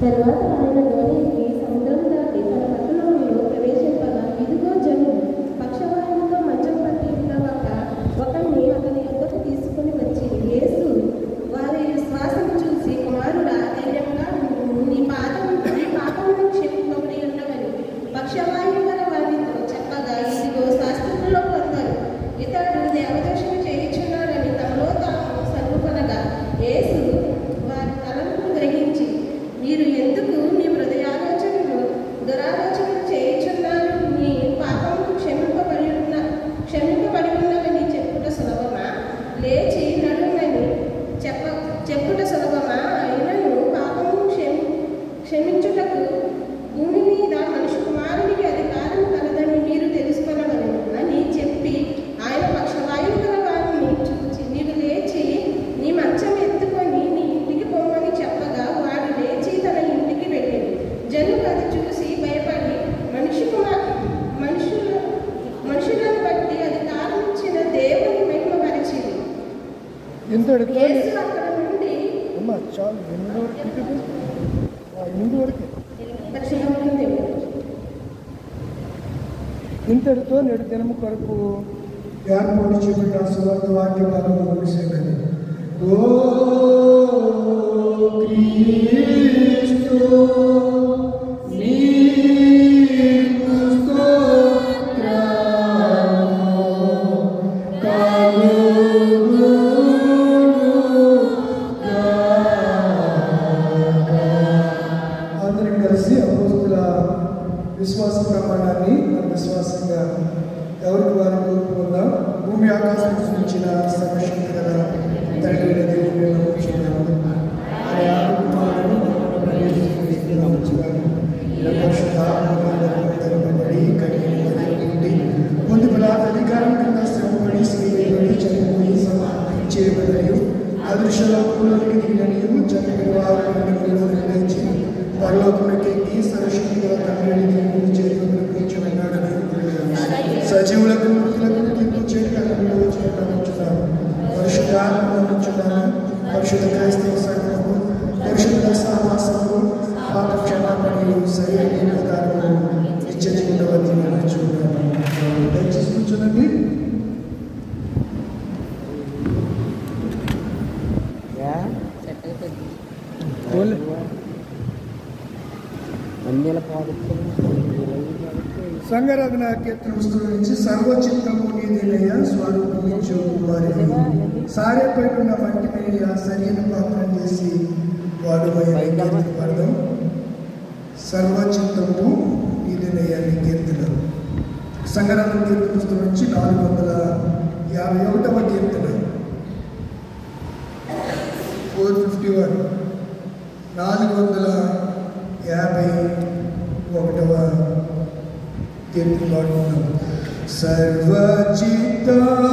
తర్వాత ఆయన ధోనికి సముద్రం దాటి తన పట్టణంలో ప్రవేశింపగా ఇదిగో జనులు పక్షవాయువుతో మంచం పట్టి ఉన్న ఒకరిని అతని యొద్దకు తీసుకుని వచ్చి యేసు వారి విశ్వాసం చూసి కుమారుడా ధైర్యంగా నీ పాపమును క్షమింపబడి ఉండవని పక్షవాయువు గల వారితో చెప్పగా ఇదిగో శాస్త్రులలో కొందరు ఇతడు దేవదర్శనం చేయుచున్నాడని తమలో తాము సర్వపనగా యేసు వారి తలంపును గ్రహించి మీరు ఎందుకు మీ హృదయాలోచనలు దురాలోచనలు చేయుచున్నారు? మీ పాపములు క్షమింపబడి ఉన్నవని చెప్పుట సులభమా? లేచి నడుమని చెప్పుట సులభమా? అయినను పాపమును క్షమించుటకు భూమి మీద మనిషి కుమారునికి అధికారం కలదని మీరు తెలుసుకొనవలెను అని చెప్పి ఆయన పక్షవాయువు గల వారిని చూచి నీవు లేచి నీ మంచం ఎత్తుకొని నీ ఇంటికి పొమ్మని చెప్పగా వాడు లేచి తన ఇంటికి వెళ్ళాడు. జనులు అది చూసి భయపడి మనుషులను బట్టి అధికారం ఇచ్చిన దేవుని మహిమపరిచింది. యేసు అక్కడ నుండి ఇంతటితో నేడు దినము కొరకు ఏర్పాటు చేయబడిన సువార్త వాక్య భాగంలో ముగిసేదని. ఓ క్రీస్తు నీకు స్తోత్రము కలుగునుగాక. అందరం కలిసి అపోస్తుల విశ్వాస ప్రమాణాన్ని మన విశ్వాసంగా ఎవరికి వారు కోరుకుందాం. భూమి ఆకాశం సృష్టించిన సర్వశక్తి గల తండ్రి అయిన దేవుని నమ్ముచున్నాను. ఆయన ఆత్మను నమ్ముచున్నాను. పరిశుద్ధాత్మబడి కడిగి పొందుకులాద అధికారం కింద శ్రమపడి శ్రీపడి చనిపోయి సమాధి చేయబడి అదృశ్యలోకంలోకి దిగిననియు చనిపోయిన వారు నిర్ణయించి పరలోకంలోకి సర్వశక్తి గల తండ్రి అయిన దేవుని చేతులను కూర్చోబెట్టాడని సజీవులకు మృతులకు తీర్పు చేయడానికి నమ్ముచున్నాను. పరిశుద్ధాత్మ నమ్ముచున్నాను. పరిశుద్ధ క్రైస్తవ సంఘము పరిశుద్ధ సహవాసము పాప క్షమాపణలు సరైన విధానము నిత్య జీవితవన్నీ నమ్ముచున్నాను. దయచేసి కూర్చోనండి. సంగరత్న కీర్తన పుస్తకం నుంచి సర్వచిత్తము నీదేనయ్య స్వరూపించు వారిని సారేపై ఉన్న మట్టి మీద సరైన పాత్రం చేసి వాడు పడదాం. సర్వచిత్తము నీదేనయ్య నీ కీర్తన. సంగరత్న కీర్తన పుస్తకం నుంచి 451వ కీర్తన 451 451వ కీర్తన పాడుతున్నాం. సర్వచిత్తము